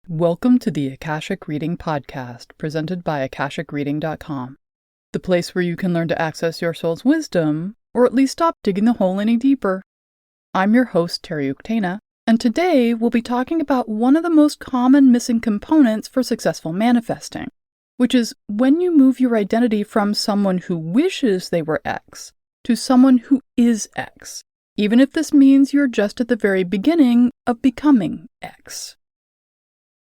Welcome to the Akashic Reading Podcast, presented by AkashicReading.com, the place where you can learn to access your soul's wisdom, or at least stop digging the hole any deeper. I'm your host, Terry Uktana, and today we'll be talking about one of the most common missing components for successful manifesting, which is when you move your identity from someone who wishes they were X to someone who is X, even if this means you're just at the very beginning of becoming X.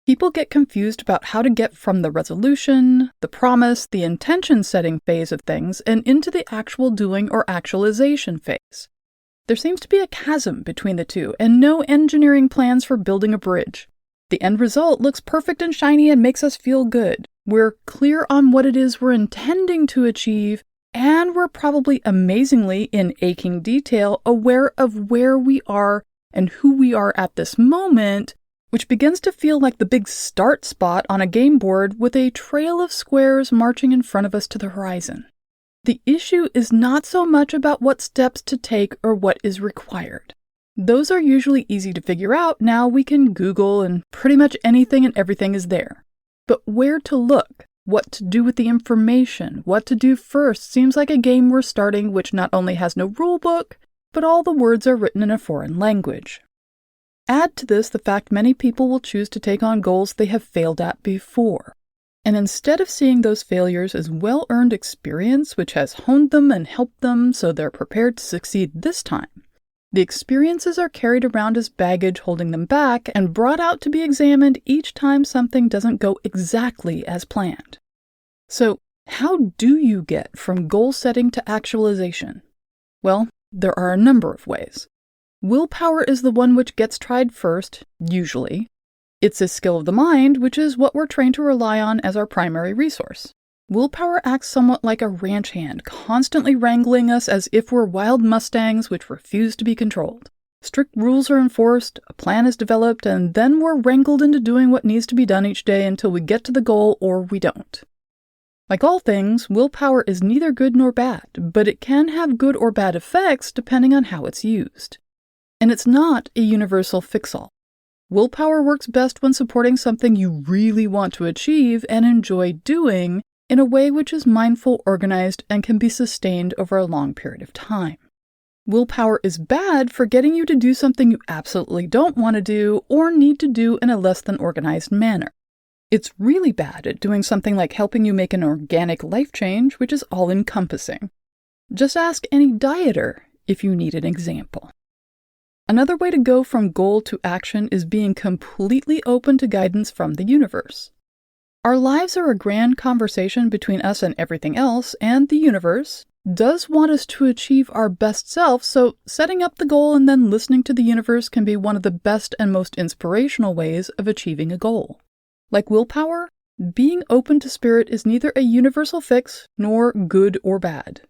People get confused about how to get from the resolution, the promise, the intention-setting phase of things and into the actual doing or actualization phase. There seems to be a chasm between the two and no engineering plans for building a bridge. The end result looks perfect and shiny and makes us feel good. We're clear on what it is we're intending to achieve, and we're probably amazingly, in aching detail, aware of where we are and who we are at this moment, which begins to feel like the big start spot on a game board with a trail of squares marching in front of us to the horizon. The issue is not so much about what steps to take or what is required. Those are usually easy to figure out. Now we can Google and pretty much anything and everything is there. But where to look, what to do with the information, what to do first seems like a game we're starting which not only has no rule book, but all the words are written in a foreign language. Add to this the fact many people will choose to take on goals they have failed at before. And instead of seeing those failures as well-earned experience which has honed them and helped them so they're prepared to succeed this time, the experiences are carried around as baggage holding them back and brought out to be examined each time something doesn't go exactly as planned. So, how do you get from goal setting to actualization? Well, there are a number of ways. Willpower is the one which gets tried first, usually. It's a skill of the mind, which is what we're trained to rely on as our primary resource. Willpower acts somewhat like a ranch hand, constantly wrangling us as if we're wild mustangs which refuse to be controlled. Strict rules are enforced, a plan is developed, and then we're wrangled into doing what needs to be done each day until we get to the goal or we don't. Like all things, willpower is neither good nor bad, but it can have good or bad effects depending on how it's used. And it's not a universal fix-all. Willpower works best when supporting something you really want to achieve and enjoy doing in a way which is mindful, organized, and can be sustained over a long period of time. Willpower is bad for getting you to do something you absolutely don't want to do or need to do in a less than organized manner. It's really bad at doing something like helping you make an organic life change, which is all-encompassing. Just ask any dieter if you need an example. Another way to go from goal to action is being completely open to guidance from the universe. Our lives are a grand conversation between us and everything else, and the universe does want us to achieve our best self, so setting up the goal and then listening to the universe can be one of the best and most inspirational ways of achieving a goal. Like willpower, being open to spirit is neither a universal fix nor good or bad.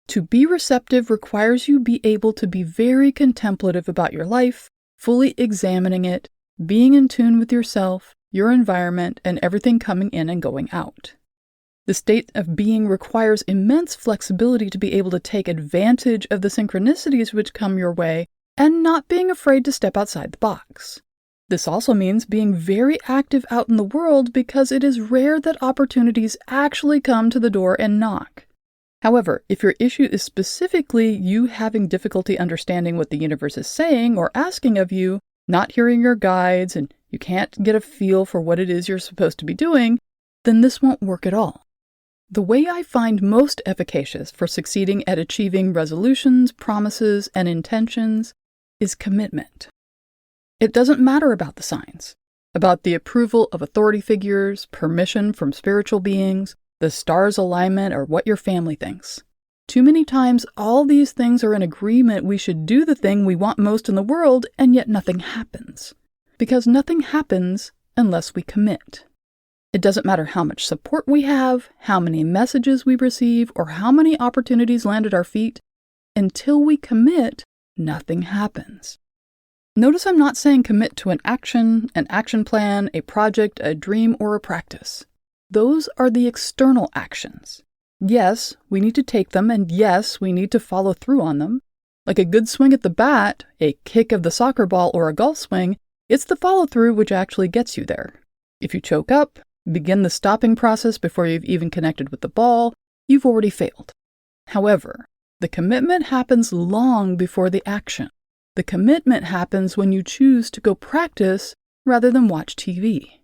To be receptive requires you be able to be very contemplative about your life, fully examining it, being in tune with yourself, your environment, and everything coming in and going out. The state of being requires immense flexibility to be able to take advantage of the synchronicities which come your way and not being afraid to step outside the box. This also means being very active out in the world because it is rare that opportunities actually come to the door and knock. However, if your issue is specifically you having difficulty understanding what the universe is saying or asking of you, not hearing your guides, and you can't get a feel for what it is you're supposed to be doing, then this won't work at all. The way I find most efficacious for succeeding at achieving resolutions, promises, and intentions is commitment. It doesn't matter about the signs, about the approval of authority figures, permission from spiritual beings, the stars' alignment, or what your family thinks. Too many times, all these things are in agreement we should do the thing we want most in the world, and yet nothing happens. Because nothing happens unless we commit. It doesn't matter how much support we have, how many messages we receive, or how many opportunities land at our feet. Until we commit, nothing happens. Notice I'm not saying commit to an action plan, a project, a dream, or a practice. Those are the external actions. Yes, we need to take them, and yes, we need to follow through on them. Like a good swing at the bat, a kick of the soccer ball, or a golf swing, it's the follow-through which actually gets you there. If you choke up, begin the stopping process before you've even connected with the ball, you've already failed. However, the commitment happens long before the action. The commitment happens when you choose to go practice rather than watch TV.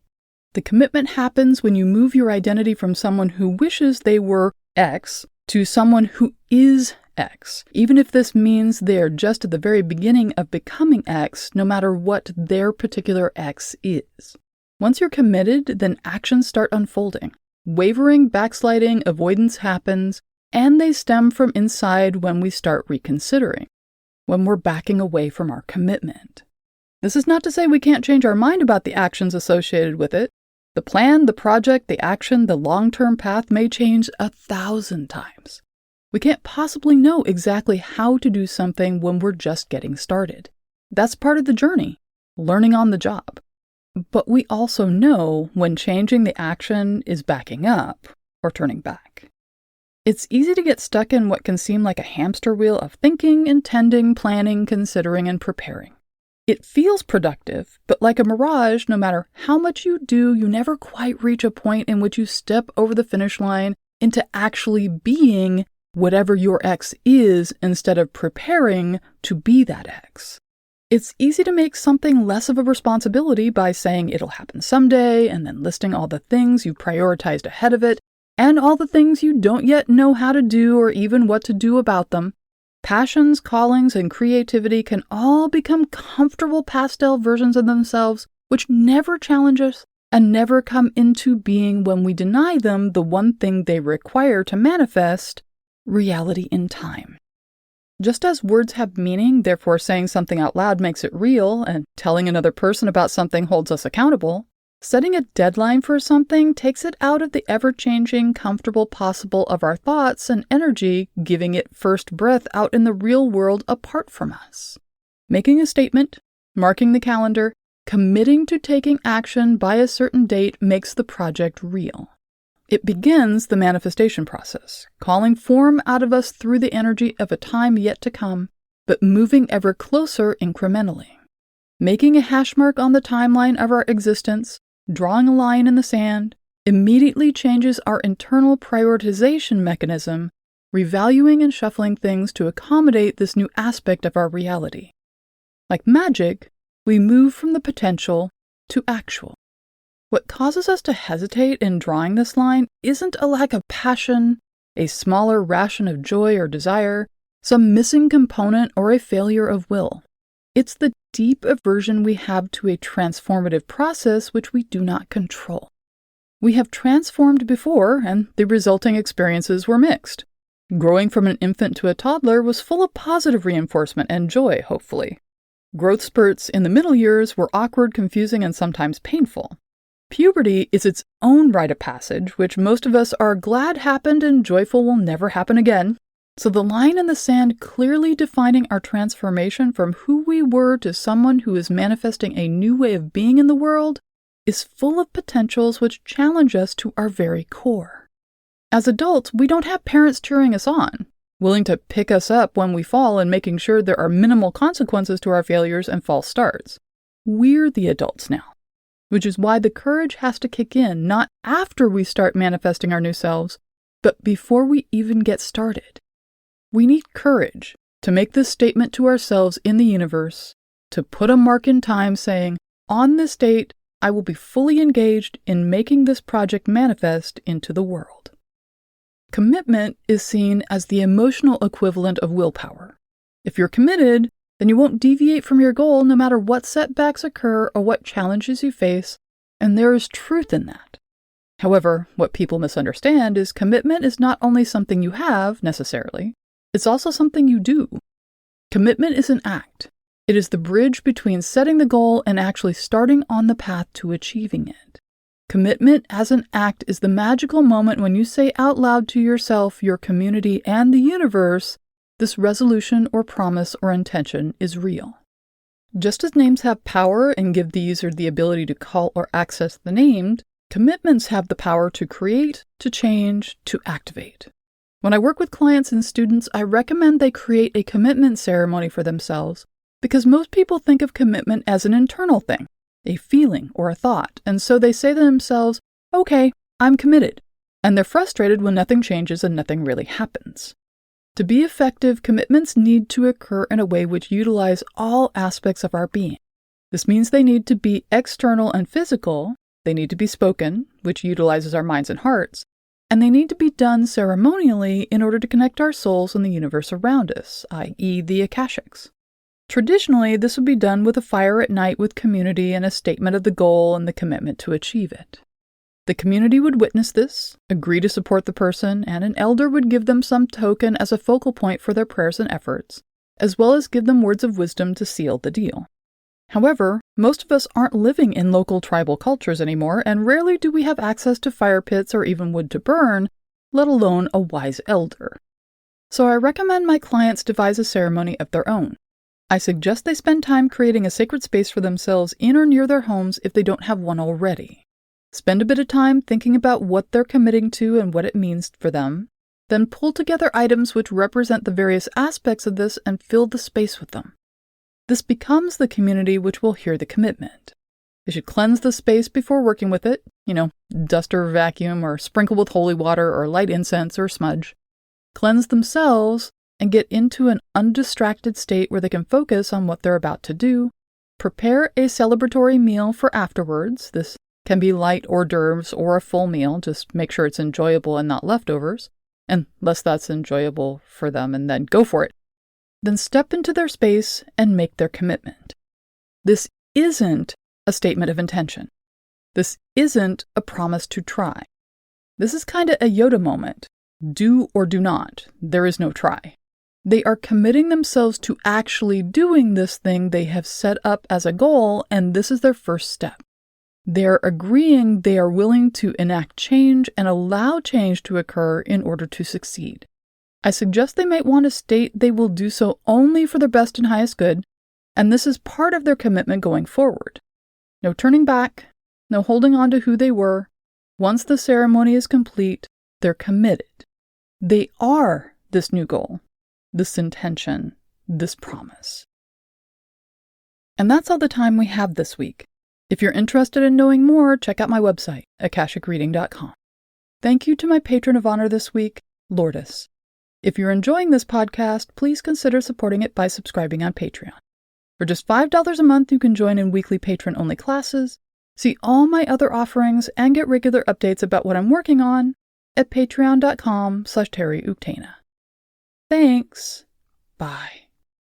The commitment happens when you move your identity from someone who wishes they were X to someone who is X, even if this means they are just at the very beginning of becoming X, no matter what their particular X is. Once you're committed, then actions start unfolding. Wavering, backsliding, avoidance happens, and they stem from inside when we start reconsidering, when we're backing away from our commitment. This is not to say we can't change our mind about the actions associated with it. The plan, the project, the action, the long-term path may change 1,000 times. We can't possibly know exactly how to do something when we're just getting started. That's part of the journey, learning on the job. But we also know when changing the action is backing up or turning back. It's easy to get stuck in what can seem like a hamster wheel of thinking, intending, planning, considering, and preparing. It feels productive, but like a mirage, no matter how much you do, you never quite reach a point in which you step over the finish line into actually being whatever your X is instead of preparing to be that X. It's easy to make something less of a responsibility by saying it'll happen someday and then listing all the things you prioritized ahead of it and all the things you don't yet know how to do or even what to do about them. Passions, callings, and creativity can all become comfortable pastel versions of themselves, which never challenge us and never come into being when we deny them the one thing they require to manifest, reality in time. Just as words have meaning, therefore saying something out loud makes it real, and telling another person about something holds us accountable, setting a deadline for something takes it out of the ever-changing, comfortable possible of our thoughts and energy, giving it first breath out in the real world apart from us. Making a statement, marking the calendar, committing to taking action by a certain date makes the project real. It begins the manifestation process, calling form out of us through the energy of a time yet to come, but moving ever closer incrementally. Making a hash mark on the timeline of our existence, drawing a line in the sand, immediately changes our internal prioritization mechanism, revaluing and shuffling things to accommodate this new aspect of our reality. Like magic, we move from the potential to actual. What causes us to hesitate in drawing this line isn't a lack of passion, a smaller ration of joy or desire, some missing component, or a failure of will. It's the deep aversion we have to a transformative process which we do not control. We have transformed before, and the resulting experiences were mixed. Growing from an infant to a toddler was full of positive reinforcement and joy, hopefully. Growth spurts in the middle years were awkward, confusing, and sometimes painful. Puberty is its own rite of passage, which most of us are glad happened and joyful will never happen again. So the line in the sand clearly defining our transformation from who we were to someone who is manifesting a new way of being in the world is full of potentials which challenge us to our very core. As adults, we don't have parents cheering us on, willing to pick us up when we fall and making sure there are minimal consequences to our failures and false starts. We're the adults now. Which is why the courage has to kick in, not after we start manifesting our new selves, but before we even get started. We need courage to make this statement to ourselves in the universe, to put a mark in time saying, on this date, I will be fully engaged in making this project manifest into the world. Commitment is seen as the emotional equivalent of willpower. If you're committed, then you won't deviate from your goal no matter what setbacks occur or what challenges you face, and there is truth in that. However, what people misunderstand is commitment is not only something you have, necessarily, it's also something you do. Commitment is an act. It is the bridge between setting the goal and actually starting on the path to achieving it. Commitment as an act is the magical moment when you say out loud to yourself, your community, and the universe, this resolution or promise or intention is real. Just as names have power and give the user the ability to call or access the named, commitments have the power to create, to change, to activate. When I work with clients and students, I recommend they create a commitment ceremony for themselves because most people think of commitment as an internal thing. a feeling or a thought, and so they say to themselves, okay, I'm committed, and they're frustrated when nothing changes and nothing really happens. To be effective, commitments need to occur in a way which utilize all aspects of our being. This means they need to be external and physical, they need to be spoken, which utilizes our minds and hearts, and they need to be done ceremonially in order to connect our souls and the universe around us, i.e. the Akashics. Traditionally, this would be done with a fire at night with community and a statement of the goal and the commitment to achieve it. The community would witness this, agree to support the person, and an elder would give them some token as a focal point for their prayers and efforts, as well as give them words of wisdom to seal the deal. However, most of us aren't living in local tribal cultures anymore, and rarely do we have access to fire pits or even wood to burn, let alone a wise elder. So I recommend my clients devise a ceremony of their own. I suggest they spend time creating a sacred space for themselves in or near their homes if they don't have one already. Spend a bit of time thinking about what they're committing to and what it means for them, then pull together items which represent the various aspects of this and fill the space with them. This becomes the community which will hear the commitment. They should cleanse the space before working with it, dust or vacuum or sprinkle with holy water or light incense or smudge. Cleanse themselves and get into an undistracted state where they can focus on what they're about to do. Prepare a celebratory meal for afterwards. This can be light hors d'oeuvres or a full meal. Just make sure it's enjoyable and not leftovers, unless that's enjoyable for them, and then go for it. Then step into their space and make their commitment. This isn't a statement of intention. This isn't a promise to try. This is kind of a Yoda moment. Do or do not. There is no try. They are committing themselves to actually doing this thing they have set up as a goal, and this is their first step. They're agreeing they are willing to enact change and allow change to occur in order to succeed. I suggest they might want to state they will do so only for their best and highest good, and this is part of their commitment going forward. No turning back, no holding on to who they were. Once the ceremony is complete, they're committed. They are this new goal, this intention, this promise. And that's all the time we have this week. If you're interested in knowing more, check out my website, akashicreading.com. Thank you to my patron of honor this week, Lourdes. If you're enjoying this podcast, please consider supporting it by subscribing on Patreon. For just $5 a month, you can join in weekly patron-only classes, see all my other offerings, and get regular updates about what I'm working on at patreon.com/TerryUktana. Thanks. Bye.